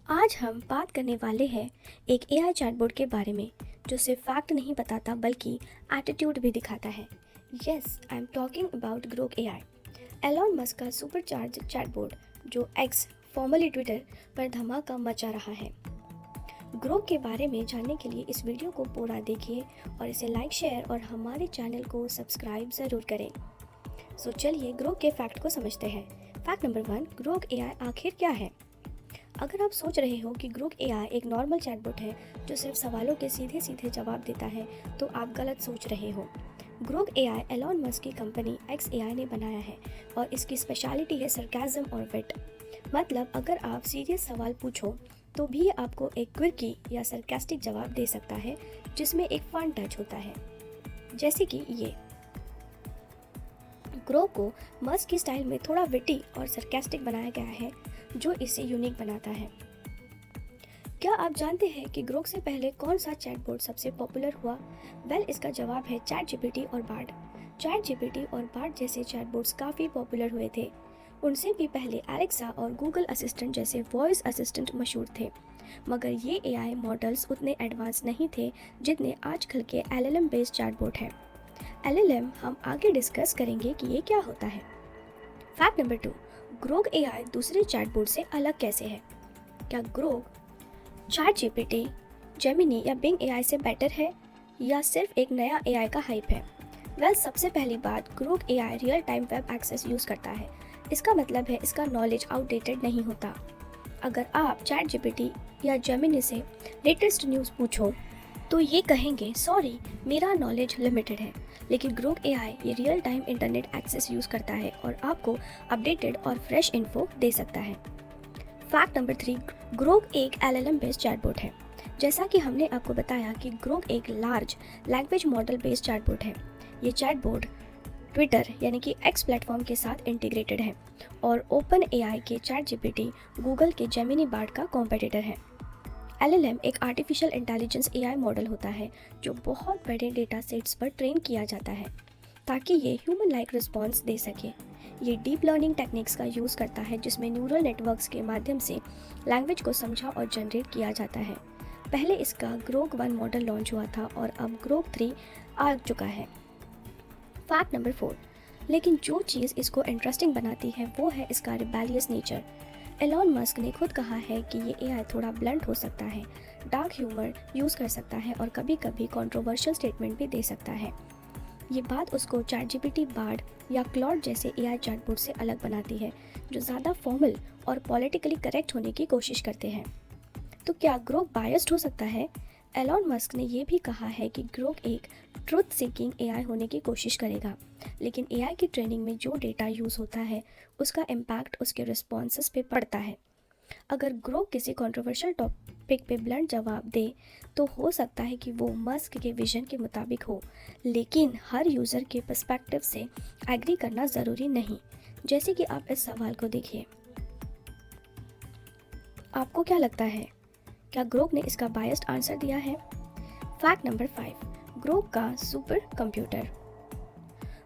आज हम बात करने वाले हैं एक एआई चैटबॉट के बारे में जो सिर्फ फैक्ट नहीं बताता बल्कि एटीट्यूड भी दिखाता है। Yes, I am talking about Grok AI, Elon Musk का सुपर चार्ज चैटबॉट जो एक्स फॉर्मली ट्विटर पर धमाका मचा रहा है। ग्रोक के बारे में जानने के लिए इस वीडियो को पूरा देखिए और इसे लाइक, शेयर और हमारे चैनल को सब्सक्राइब ज़रूर करें। सो चलिए ग्रोक के फैक्ट को समझते हैं। फैक्ट नंबर 1, ग्रोक एआई आखिर क्या है? अगर आप सोच रहे हो कि ग्रोक एआई एक नॉर्मल चैटबॉट है जो सिर्फ सवालों के सीधे सीधे जवाब देता है, तो आप गलत सोच रहे हो। ग्रोक एआई एलॉन मस्क की कंपनी एक्स एआई ने बनाया है और इसकी स्पेशलिटी है सरकाज़म और विट। मतलब अगर आप सीरियस सवाल पूछो तो भी आपको एक क्विर्की या सरकास्टिक जवाब दे सकता है जिसमें एक फन टच होता है, जैसे कि ये। ग्रोक को मस्क की स्टाइल में थोड़ा विटी और सरकास्टिक बनाया गया है जो इसे यूनिक बनाता है। क्या आप जानते हैं कि ग्रोक से पहले कौन सा चैटबॉट सबसे पॉपुलर हुआ? इसका जवाब है चैट जीपीटी और बार्ड। चैट जीपीटी और बार्ड जैसे चैटबॉट्स काफ़ी पॉपुलर हुए थे। उनसे भी पहले एलेक्सा और गूगल असिस्टेंट जैसे वॉइस असिस्टेंट मशहूर थे, मगर ये एआई मॉडल्स उतने एडवांस नहीं थे जितने आजकल के एलएलएम बेस्ड चैटबॉट हैं। एलएलएम हम आगे डिस्कस करेंगे कि ये क्या होता है। फैक्ट नंबर 2, ग्रोक एआई दूसरे चैटबॉट से अलग कैसे है? क्या ग्रोक चैट जीपीटी, जेमिनी या बिंग एआई से बेटर है या सिर्फ एक नया एआई का हाइप है? सबसे पहली बात, Grok AI real time web access use करता है। इसका मतलब है इसका नॉलेज आउटडेटेड नहीं होता। अगर आप चैट जीपीटी या जेमिनी से लेटेस्ट न्यूज़ पूछो तो ये कहेंगे सॉरी मेरा नॉलेज लिमिटेड है, लेकिन ग्रोक एआई ये real time internet access use करता है और आपको अपडेटेड और फ्रेश इन्फो दे सकता है। फैक्ट नंबर 3, ग्रोक एक एलएलएम बेस्ड चैटबॉट है। जैसा कि हमने आपको बताया कि ग्रोक एक large language model based chatbot है। ये चैटबॉट ट्विटर यानी कि एक्स प्लेटफॉर्म के साथ इंटीग्रेटेड है और ओपन एआई के चैट जीपीटी, गूगल के जेमिनी बार्ड का कॉम्पिटिटर है। एलएलएम एक आर्टिफिशियल इंटेलिजेंस एआई मॉडल होता है जो बहुत बड़े डेटा सेट्स पर ट्रेन किया जाता है ताकि ये ह्यूमन लाइक रिस्पॉन्स दे सके। ये डीप लर्निंग टेक्निक्स का यूज़ करता है जिसमें न्यूरल नेटवर्क्स के माध्यम से लैंग्वेज को समझा और जनरेट किया जाता है। पहले इसका ग्रोक 1 मॉडल लॉन्च हुआ था और अब ग्रोक 3 आ चुका है। फैक्ट नंबर 4, लेकिन जो चीज़ इसको इंटरेस्टिंग बनाती है वो है इसका रिबेलियस नेचर। एलॉन मस्क ने खुद कहा है कि ये एआई थोड़ा ब्लंट हो सकता है, डार्क ह्यूमर यूज़ कर सकता है और कभी कभी कंट्रोवर्शियल स्टेटमेंट भी दे सकता है। ये बात उसको चैट जीपीटी, बार्ड या क्लॉड जैसे एआई चैटबॉट से अलग बनाती है जो ज़्यादा फॉर्मल और पॉलिटिकली करेक्ट होने की कोशिश करते हैं। तो क्या ग्रोक बायस्ड हो सकता है? एलॉन मस्क ने यह भी कहा है कि ग्रोक एक ट्रुथ सीकिंग एआई होने की कोशिश करेगा, लेकिन एआई की ट्रेनिंग में जो डेटा यूज़ होता है उसका इम्पैक्ट उसके रिस्पॉन्सेस पे पड़ता है। अगर ग्रोक किसी कंट्रोवर्शियल टॉपिक पे ब्लंट जवाब दे तो हो सकता है कि वो मस्क के विजन के मुताबिक हो, लेकिन हर यूज़र के पर्सपेक्टिव से एग्री करना ज़रूरी नहीं। जैसे कि आप इस सवाल को देखिए, आपको क्या लगता है, क्या ग्रोक ने इसका बायस्ड आंसर दिया है? फैक्ट नंबर 5, ग्रोक का सुपर कंप्यूटर।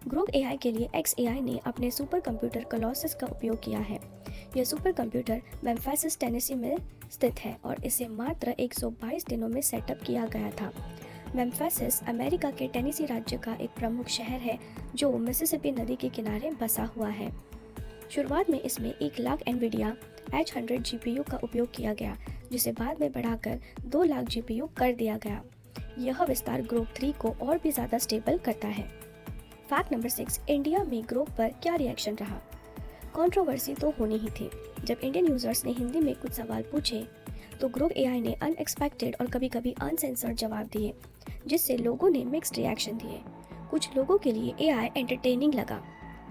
ग्रोक एआई के लिए एक्स एआई ने अपने सुपर कंप्यूटर कोलोसस का उपयोग किया है। यह सुपर कंप्यूटर मेम्फिस, टेनेसी में स्थित है और इसे मात्र 122 दिनों में सेटअप किया गया था। मेम्फिस अमेरिका के टेनेसी राज्य का एक प्रमुख शहर है जो मिसिसिपी नदी के किनारे बसा हुआ है। शुरुआत में इसमें 1 लाख एनवीडिया H100 GPU का उपयोग किया गया, जिसे बाद में बढ़ाकर 2 लाख GPU कर दिया गया। यह विस्तार ग्रोक 3 को और भी ज़्यादा स्टेबल करता है। फैक्ट नंबर 6, इंडिया में ग्रोक पर क्या रिएक्शन रहा? कंट्रोवर्सी तो होनी ही थी। जब इंडियन यूजर्स ने हिंदी में कुछ सवाल पूछे तो ग्रोक एआई ने अनएक्सपेक्टेड और कभी कभी अनसेंसर्ड जवाब दिए, जिससे लोगों ने मिक्स्ड रिएक्शन दिए। कुछ लोगों के लिए एआई एंटरटेनिंग लगा,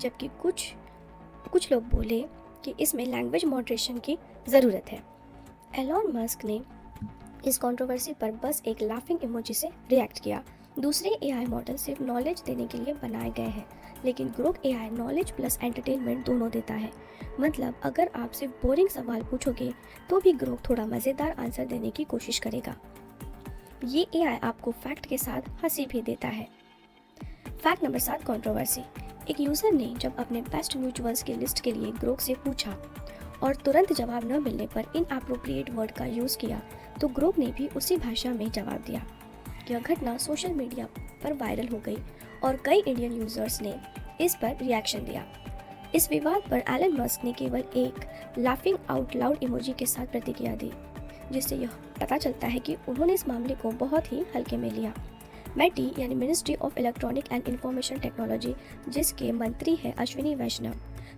जबकि कुछ लोग बोले कि इसमें लैंग्वेज मॉडरेशन की ज़रूरत है। एलॉन मस्क ने इस कंट्रोवर्सी पर बस एक लाफिंग इमोजी से रिएक्ट किया। दूसरे एआई मॉडल सिर्फ नॉलेज देने के लिए बनाए गए हैं, लेकिन Grok AI knowledge plus entertainment दोनों देता है। मतलब अगर आप सिर्फ बोरिंग सवाल पूछोगे तो भी ग्रोक थोड़ा मज़ेदार आंसर देने की कोशिश करेगा। ये एआई आपको फैक्ट के साथ हंसी भी देता है। Fact number 7, controversy. एक यूज़र ने जब अपने बेस्ट म्यूचुअल्स की लिस्ट के लिए ग्रोक से पूछा और तुरंत जवाब न मिलने पर इनअप्रोप्रिएट वर्ड का यूज़ किया तो ग्रोक ने भी उसी भाषा में जवाब दिया। यह घटना सोशल मीडिया पर वायरल हो गई और कई इंडियन यूजर्स ने इस पर रिएक्शन दिया। इस विवाद पर एलन मस्क ने केवल एक लाफिंग आउट लाउड इमोजी के साथ प्रतिक्रिया दी, जिससे यह पता चलता है कि उन्होंने इस मामले को बहुत ही हल्के में लिया। मैटी यानी ministry of electronic and information technology, जिसके मंत्री है अश्विनी वैष्णव,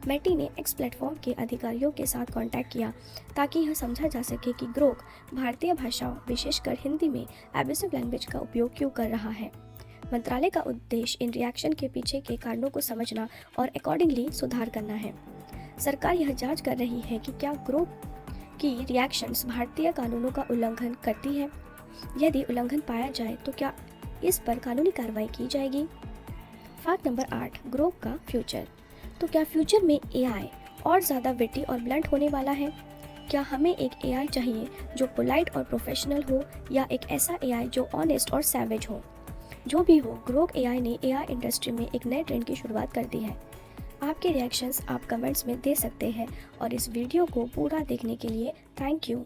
मैटी ने एक्स प्लेटफॉर्म के अधिकारियों के साथ कांटेक्ट किया ताकि यह समझा जा सके कि ग्रोक भारतीय भाषाओं विशेषकर हिंदी में एब्यूसिव लैंग्वेज का उपयोग क्यों कर रहा है। मंत्रालय का उद्देश्य इन रिएक्शन के पीछे के कारणों को समझना और अकॉर्डिंगली सुधार करना है। सरकार यह जांच कर रही है कि क्या ग्रोक की रिएक्शंस भारतीय कानूनों का उल्लंघन करती है। यदि उल्लंघन पाया जाए तो क्या इस पर कानूनी कार्रवाई की जाएगी। फैक्ट नंबर 8, ग्रोक का फ्यूचर। तो क्या फ्यूचर में एआई और ज़्यादा विटी और ब्लंट होने वाला है? क्या हमें एक एआई चाहिए जो पोलाइट और प्रोफेशनल हो, या एक ऐसा एआई जो ऑनेस्ट और सैवेज हो? जो भी हो, ग्रोक एआई ने एआई इंडस्ट्री में एक नए ट्रेंड की शुरुआत कर दी है। आपके रिएक्शंस आप कमेंट्स में दे सकते हैं और इस वीडियो को पूरा देखने के लिए थैंक यू।